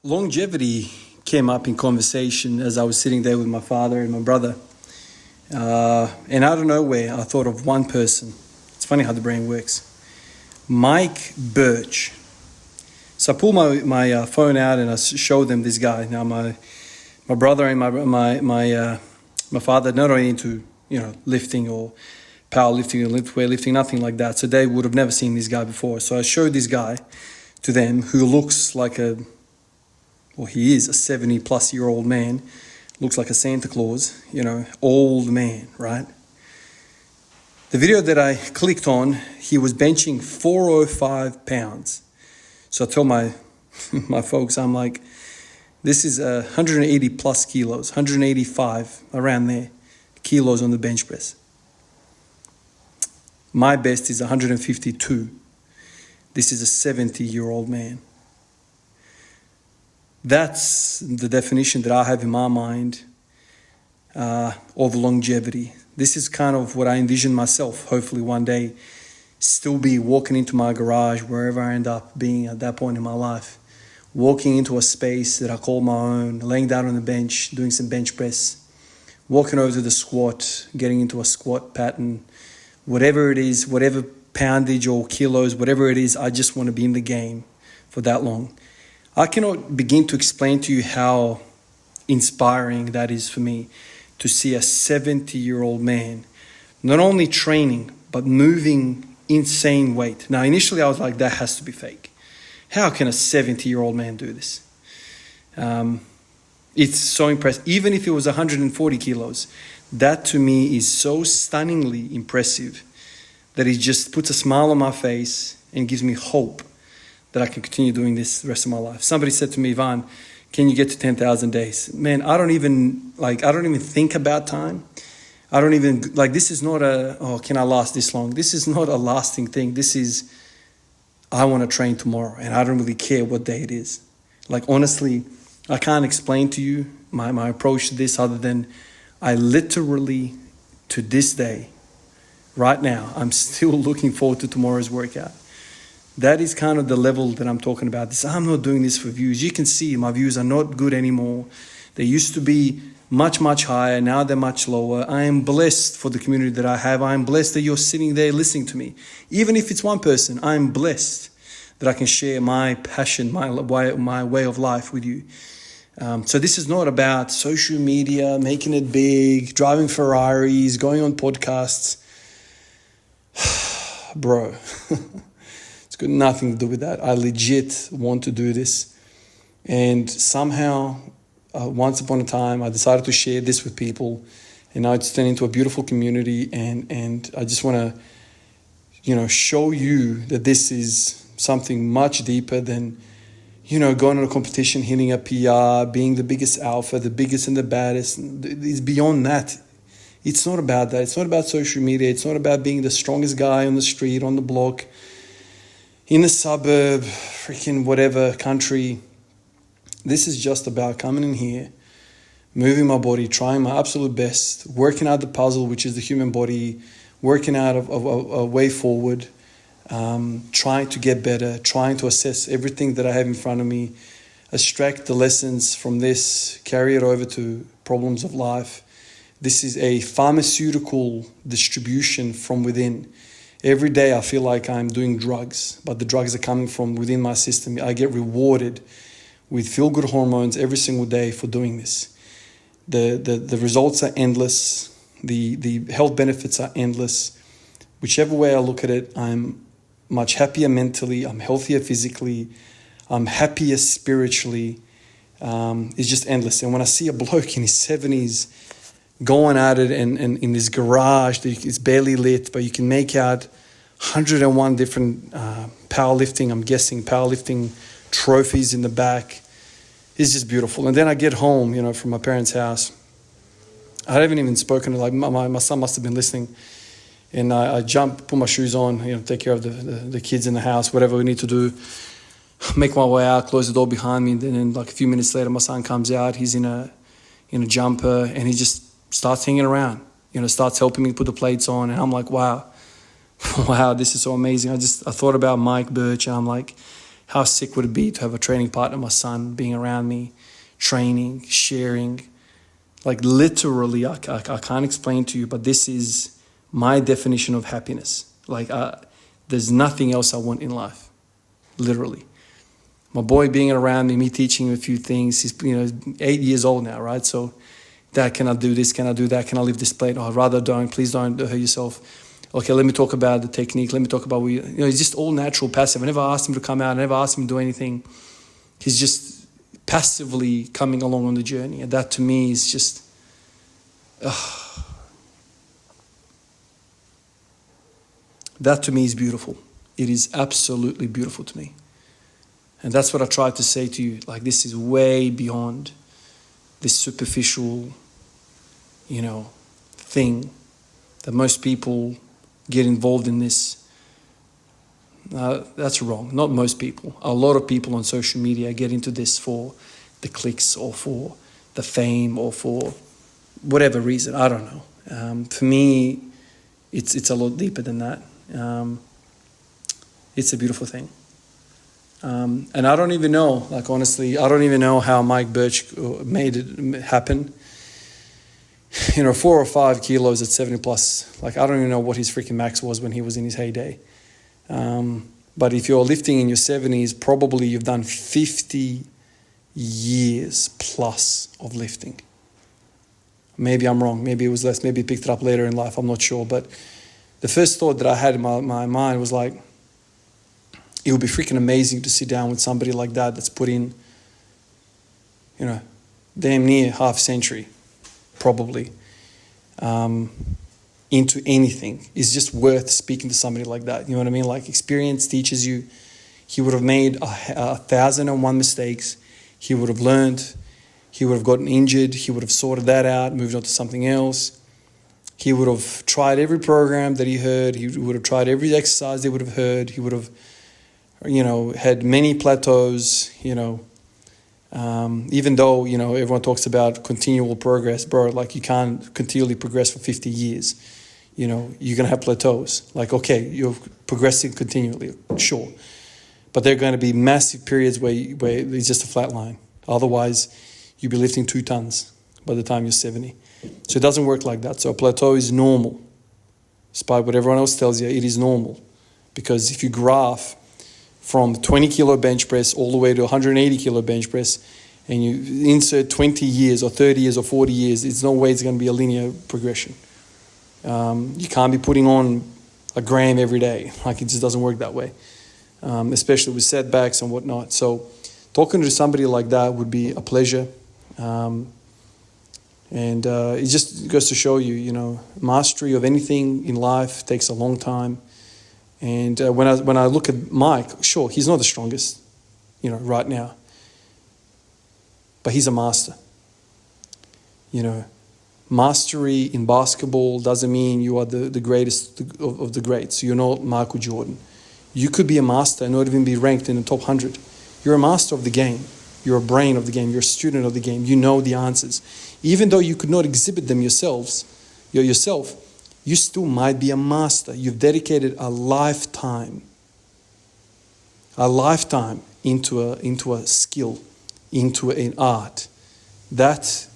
Longevity came up in conversation as I was sitting there with my father and my brother. And out of nowhere, I thought of one person. It's funny how the brain works. Mike Burch. So I pulled my phone out and I showed them this guy. Now my brother and my father not only into lifting or powerlifting or weightlifting, nothing like that. So they would have never seen this guy before. So I showed this guy to them who looks like he is a 70-plus-year-old man, looks like a Santa Claus, old man, right? The video that I clicked on, he was benching 405 pounds. So I told my folks, I'm like, this is 180 plus kilos, 185, around there, kilos on the bench press. My best is 152. This is a 70-year-old man. That's the definition that I have in my mind of longevity. This is kind of what I envision myself, hopefully one day, still be walking into my garage, wherever I end up being at that point in my life, walking into a space that I call my own, laying down on the bench, doing some bench press, walking over to the squat, getting into a squat pattern, whatever it is, whatever poundage or kilos, whatever it is, I just want to be in the game for that long. I cannot begin to explain to you how inspiring that is for me to see a 70-year-old man not only training but moving insane weight. Now, initially I was like, that has to be fake. How can a 70-year-old man do this? It's so impressive. Even if it was 140 kilos, that to me is so stunningly impressive that it just puts a smile on my face and gives me hope that I can continue doing this the rest of my life. Somebody said to me, Ivan, can you get to 10,000 days? Man, I don't even think about time. This is not can I last this long? This is not a lasting thing. This is, I want to train tomorrow and I don't really care what day it is. Honestly, I can't explain to you my approach to this other than I literally, to this day, right now, I'm still looking forward to tomorrow's workout. That is kind of the level that I'm talking about. I'm not doing this for views. You can see my views are not good anymore. They used to be much, much higher. Now they're much lower. I am blessed for the community that I have. I am blessed that you're sitting there listening to me. Even if it's one person, I am blessed that I can share my passion, my way of life with you. So this is not about social media, making it big, driving Ferraris, going on podcasts. Bro. Got nothing to do with that. I legit want to do this. And somehow, once upon a time, I decided to share this with people. And now it's turned into a beautiful community. And I just want to, show you that this is something much deeper than, going on a competition, hitting a PR, being the biggest alpha, the biggest and the baddest. It's beyond that. It's not about that. It's not about social media. It's not about being the strongest guy on the street, on the block, in the suburb, freaking whatever country. This is just about coming in here, moving my body, trying my absolute best, working out the puzzle, which is the human body, working out a way forward, trying to get better, trying to assess everything that I have in front of me, extract the lessons from this, carry it over to problems of life. This is a pharmaceutical distribution from within. Every day I feel like I'm doing drugs, but the drugs are coming from within my system. I get rewarded with feel-good hormones every single day for doing this. The results are endless. The health benefits are endless. Whichever way I look at it, I'm much happier mentally. I'm healthier physically. I'm happier spiritually. It's just endless. And when I see a bloke in his 70s going at it and in this garage that it's barely lit, but you can make out 101 different powerlifting trophies in the back. It's just beautiful. And then I get home, from my parents' house. I haven't even spoken to, my son must have been listening. And I jump, put my shoes on, take care of the kids in the house, whatever we need to do. Make my way out, close the door behind me. And then a few minutes later, my son comes out. He's in a jumper and he just starts hanging around, starts helping me put the plates on. And I'm like, wow, this is so amazing. I thought about Mike Burch and I'm like, how sick would it be to have a training partner, my son, being around me, training, sharing. Like literally, I can't explain to you, but this is my definition of happiness. Like there's nothing else I want in life, literally. My boy being around me, me teaching him a few things. He's 8 years old now, right? So, Dad, can I do this? Can I do that? Can I lift this plate? Oh, I'd rather don't. Please don't hurt yourself. Okay, let me talk about the technique. Let me talk about he's just all natural, passive. I never asked him to come out. I never asked him to do anything. He's just passively coming along on the journey. And that to me is just, that to me is beautiful. It is absolutely beautiful to me. And that's what I tried to say to you. Like, this is way beyond this superficial, thing that most people get involved in this. That's wrong. Not most people. A lot of people on social media get into this for the clicks or for the fame or for whatever reason. I don't know. For me, it's a lot deeper than that. It's a beautiful thing. And I don't even know, honestly, I don't even know how Mike Burch made it happen. 4 or 5 kilos at 70 plus. I don't even know what his freaking max was when he was in his heyday. But if you're lifting in your 70s, probably you've done 50 years plus of lifting. Maybe I'm wrong. Maybe it was less. Maybe he picked it up later in life. I'm not sure. But the first thought that I had in my mind was it would be freaking amazing to sit down with somebody like that that's put in, damn near half century, probably, into anything. It's just worth speaking to somebody like that. You know what I mean? Experience teaches you. He would have made 1,001 mistakes. He would have learned. He would have gotten injured. He would have sorted that out, moved on to something else. He would have tried every program that he heard. He would have tried every exercise they would have heard. He would have had many plateaus, even though, everyone talks about continual progress, bro, you can't continually progress for 50 years. You're going to have plateaus. Okay, you're progressing continually, sure. But there are going to be massive periods where it's just a flat line. Otherwise, you'll be lifting 2 tons by the time you're 70. So it doesn't work like that. So a plateau is normal. Despite what everyone else tells you, it is normal. Because if you graph from 20 kilo bench press all the way to 180 kilo bench press, and you insert 20 years or 30 years or 40 years, there's no way it's going to be a linear progression. You can't be putting on a gram every day. It just doesn't work that way, especially with setbacks and whatnot. So talking to somebody like that would be a pleasure. And it just goes to show you, mastery of anything in life takes a long time. And when I look at Mike, sure, he's not the strongest, right now. But he's a master. Mastery in basketball doesn't mean you are the greatest of the greats. You're not Michael Jordan. You could be a master and not even be ranked in the top 100. You're a master of the game. You're a brain of the game. You're a student of the game. You know the answers. Even though you could not exhibit them yourself, you still might be a master. You've dedicated a lifetime into a skill, into an art. That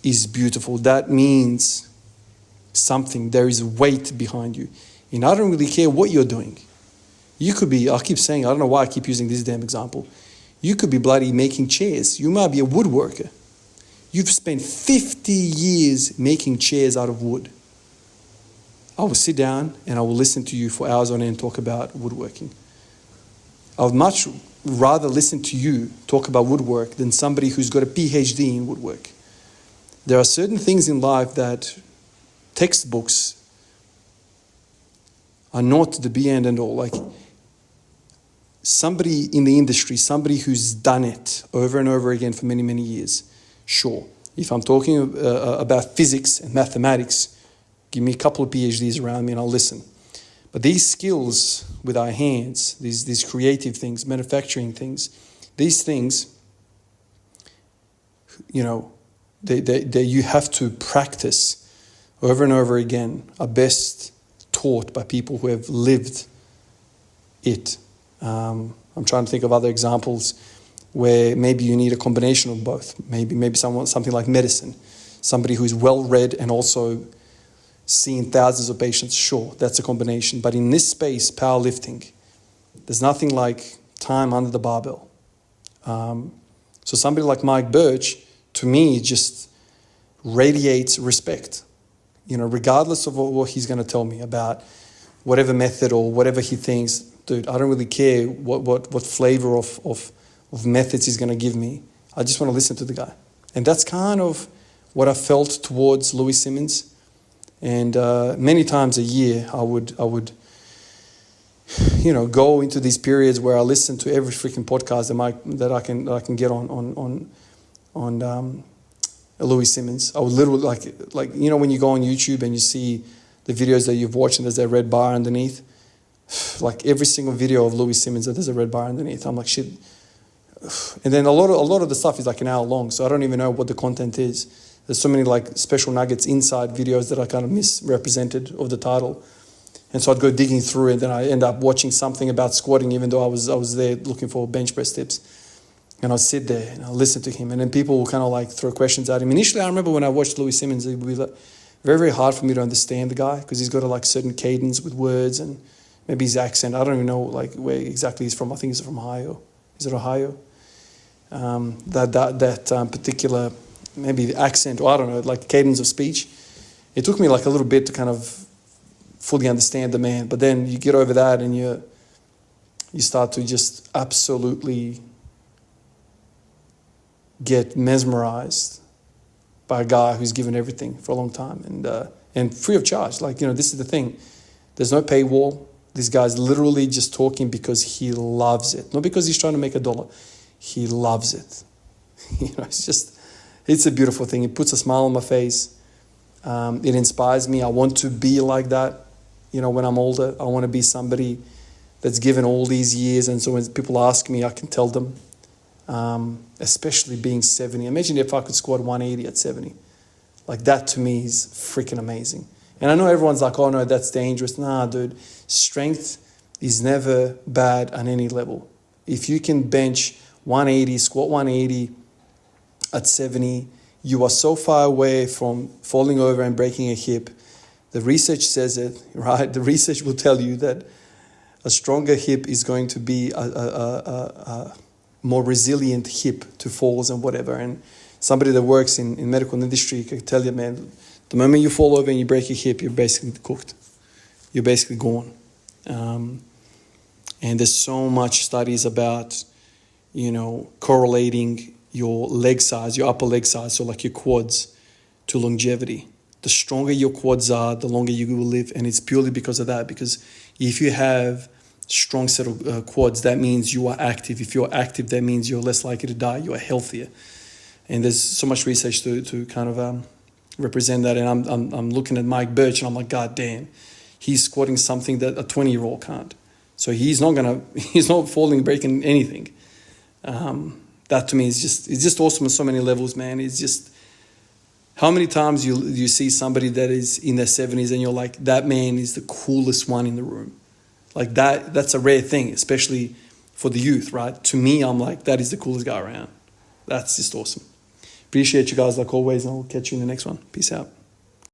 is beautiful. That means something. There is weight behind you. And I don't really care what you're doing. You could be, I keep saying, I don't know why I keep using this damn example. You could be bloody making chairs. You might be a woodworker. You've spent 50 years making chairs out of wood. I will sit down and I will listen to you for hours on end talk about woodworking. I would much rather listen to you talk about woodwork than somebody who's got a PhD in woodwork. There are certain things in life that textbooks are not the be and all. Somebody in the industry, somebody who's done it over and over again for many, many years, sure. If I'm talking about physics and mathematics, give me a couple of PhDs around me and I'll listen. But these skills with our hands, these creative things, manufacturing things, these things, they you have to practice over and over again, are best taught by people who have lived it. I'm trying to think of other examples where maybe you need a combination of both. Maybe something like medicine. Somebody who's well-read and also seen thousands of patients, sure, that's a combination. But in this space, powerlifting, there's nothing like time under the barbell. So somebody like Mike Burch, to me, just radiates respect. Regardless of what he's going to tell me about whatever method or whatever he thinks, dude, I don't really care what flavor of methods he's going to give me. I just want to listen to the guy. And that's kind of what I felt towards Louis Simmons. And many times a year, I would go into these periods where I listen to every freaking podcast that I can get on Louis Simmons. I would literally like when you go on YouTube and you see the videos that you've watched and there's that red bar underneath. Like every single video of Louis Simmons, there's a red bar underneath. I'm like, shit. And then a lot of the stuff is like an hour long, so I don't even know what the content is. There's so many like special nuggets inside videos that I kind of misrepresented of the title. And so I'd go digging through it, and then I end up watching something about squatting, even though I was there looking for bench press tips. And I'd sit there and I'd listen to him, and then people will kind of like throw questions at him. Initially, I remember when I watched Louis Simmons, it would be like very, very hard for me to understand the guy because he's got a like certain cadence with words and maybe his accent. I don't even know like where exactly he's from. I think he's from Ohio. Is it Ohio? That particular maybe the accent, or I don't know, like cadence of speech. It took me like a little bit to kind of fully understand the man, but then you get over that and you start to just absolutely get mesmerized by a guy who's given everything for a long time and free of charge. Like, this is the thing. There's no paywall. This guy's literally just talking because he loves it. Not because he's trying to make $1. He loves it. It's a beautiful thing. It puts a smile on my face. It inspires me. I want to be like that. When I'm older, I want to be somebody that's given all these years. And so when people ask me, I can tell them, especially being 70. Imagine if I could squat 180 at 70. Like that to me is freaking amazing. And I know everyone's like, oh no, that's dangerous. Nah, dude, strength is never bad on any level. If you can bench 180, squat 180 at 70, you are so far away from falling over and breaking a hip. The research says it, right? The research will tell you that a stronger hip is going to be a more resilient hip to falls and whatever. And somebody that works in medical industry can tell you, man, the moment you fall over and you break your hip, you're basically cooked. You're basically gone. And there's so much studies about, correlating your leg size, your upper leg size, so like your quads, to longevity. The stronger your quads are, the longer you will live. And it's purely because of that. Because if you have strong set of quads, that means you are active. If you're active, that means you're less likely to die. You are healthier. And there's so much research to kind of represent that. And I'm looking at Mike Burch and I'm like, God damn, he's squatting something that a 20-year-old can't. So he's not falling, breaking anything. That to me is just awesome on so many levels, man. It's just, how many times you see somebody that is in their 70s and you're like, that man is the coolest one in the room. Like that's a rare thing, especially for the youth, right? To me, I'm like, that is the coolest guy around. That's just awesome. Appreciate you guys like always, and I'll catch you in the next one. Peace out.